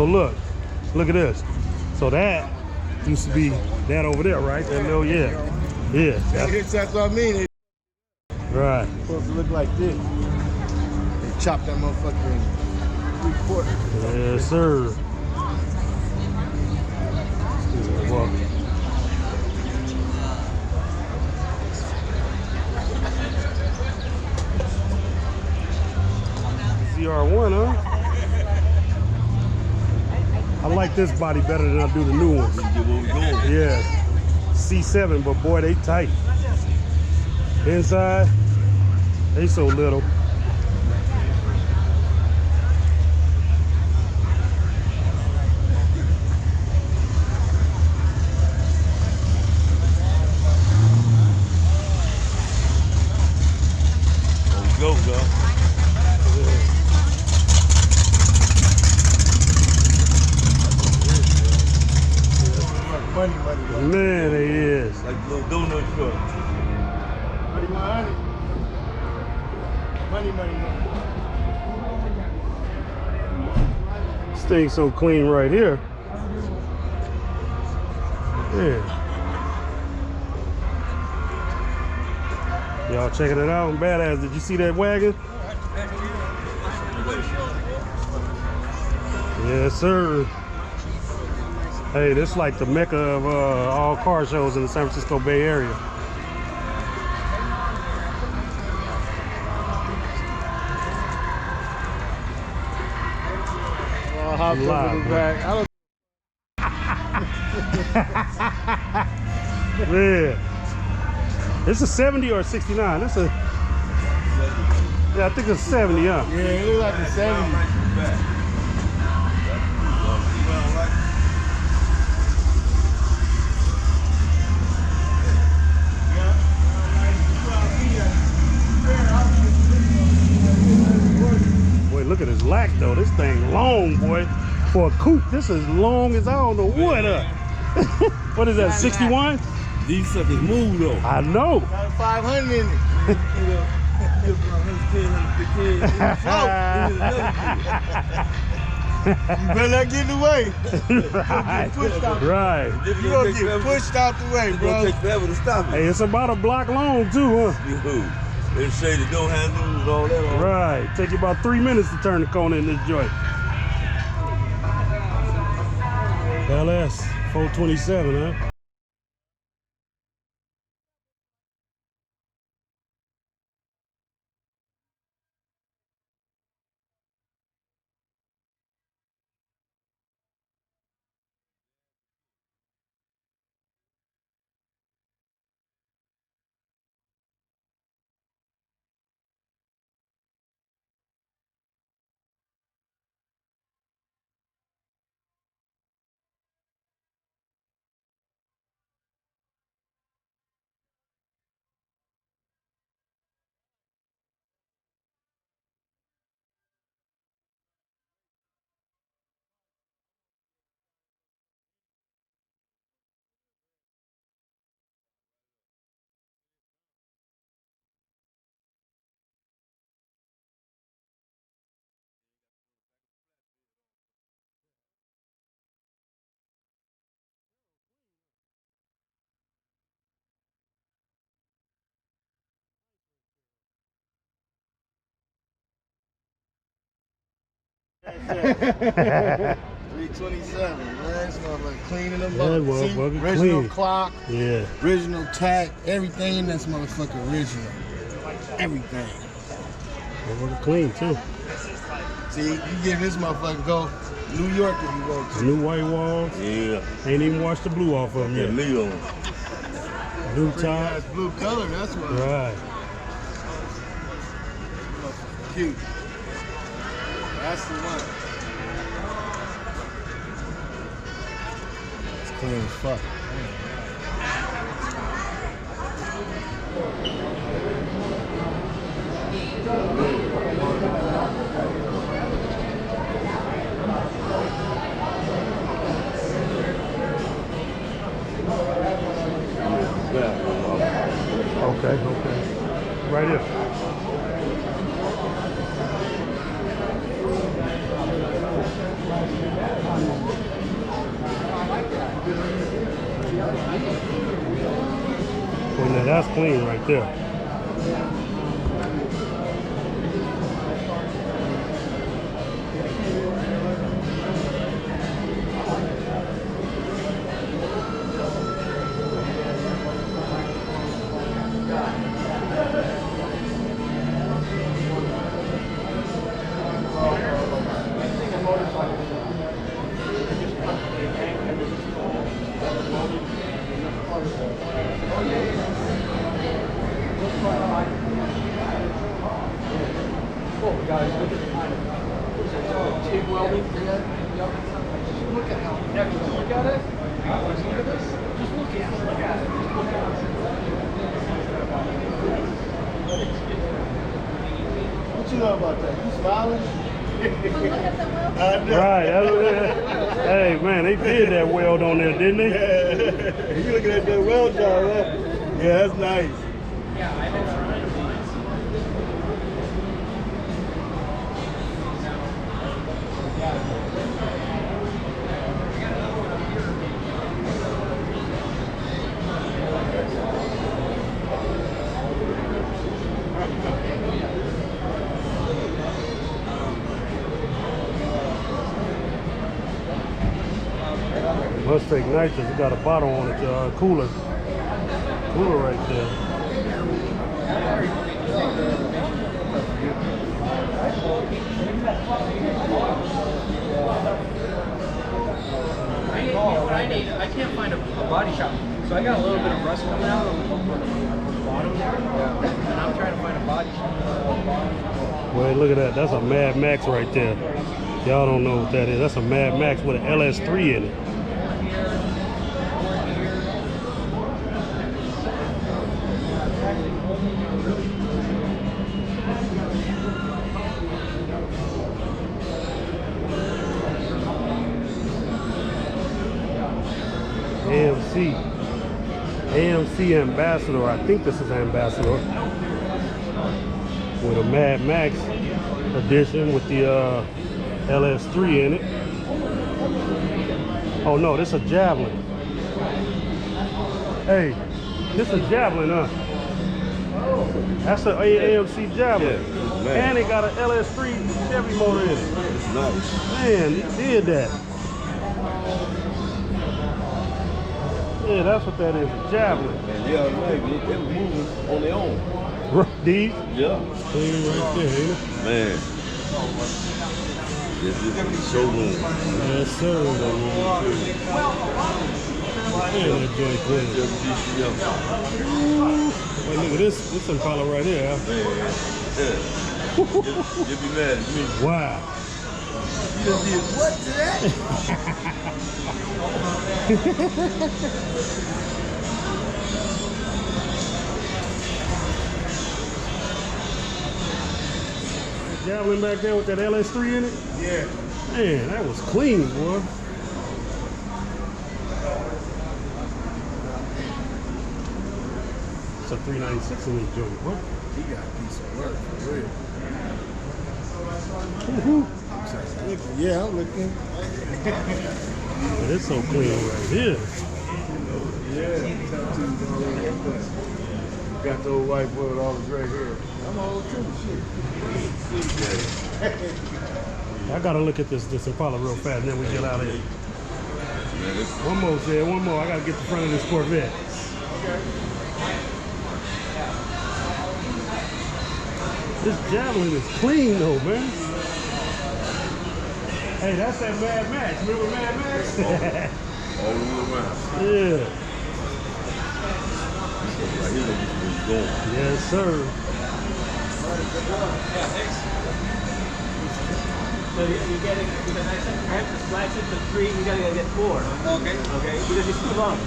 look at this. So that used to be that over there, right? That little, yeah. That's what I mean. Right. It's supposed to look like this. They chop that motherfucker in 3/4. Yes, sir. Well, ZR1, huh? I like this body better than I do the new ones. Yeah. C7, but boy, they tight. Inside, they so little. Go. Money. Man, it is. Like a little donut truck. Money. This thing's so clean right here. Yeah. Y'all checking it out? Badass. Did you see that wagon? Yes, sir. Hey, this is like the mecca of all car shows in the San Francisco Bay Area. I'll hop over the back. Yeah. It's a 70 or a 69. It's a, yeah, I think it's a 70, huh? Yeah, it looks like a 70. Boy, look at his lack though. This thing long, boy. For a coupe, this is long as I don't know what. What is that, 61? These suckers move though. I know. Got 500 in it. You better not get in the way. Right. You gonna get pushed out the way, It's bro. gonna take forever to stop it. Hey, it's about a block long too, huh? They say the door handles and all that. Right. Take you about 3 minutes to turn the corner in this joint. LS 427, huh? $327, man. This motherfucker cleaning them up. See, original clean. clock, Yeah. original tack, everything in this motherfucker original. Everything. Motherfucker clean too. See, you give this motherfucker go New York if you want to. New white walls. Yeah. Ain't even washed the blue off of them Yeah, yet. Leo. Blue Pretty top. nice blue color, that's what. Right. Cute. That's the one. It's clean as fuck. Okay. Right here. that's clean right there. Guys, look at the kind of what's that, TIG welding? Just look at how heavy. Look at it. Look at this. Just look at it. Look at it. Just look at it. What you know about that? You smiling? Right. Hey, man, they did that weld on there, didn't they? Yeah. You looking at that weld job, huh? Yeah, that's nice. Mustang Nitrous, it got a bottle on it, cooler right there. I can't find a body shop. So I got a little bit of rust coming out on the bottom there. And I'm trying to find a body shop. Well, look at that. That's a Mad Max right there. Y'all don't know what that is. That's a Mad Max with an LS3 in it. AMC Ambassador. I think this is Ambassador with a Mad Max edition with the LS3 in it. Oh no, this is a Javelin. Hey, this is a Javelin, huh? That's an AMC Javelin. Yeah, and it got an LS3 Chevy motor in it. It's nice. Man, he did that. Yeah, that's what that is, a Javelin. And yeah, maybe they were moving on their own. These? Yeah. Clean right there, ain't it? Man. This is the showroom. Yes, sir. Yeah, that joint clean. Wait, look at this Impala right here, huh? Man, yeah. You'll be mad at me. Wow. You just did what to that? Javelin back there with that LS3 in it? Yeah. Man, that was clean, boy. It's a 396 in this joint, what? He got a piece of work, for real. Yeah, I'm looking. But it's so clean right here. Yeah, tattoos all over like that. Got the old white boy with all the gray hair. I'm old too, shit. I gotta look at this Impala real fast, and then we get out of here. One more, Zed, one more. I gotta get the front of this Corvette. This Javelin is clean though, man. Hey, that's that Mad Max. Remember Mad Max? All the way around. Yeah. Right here, this is where he's going. Yes, sir. Yeah, thanks. So you get it with a nice cramp to slice it to 3, you gotta get 4. Okay. Okay, because it's too long.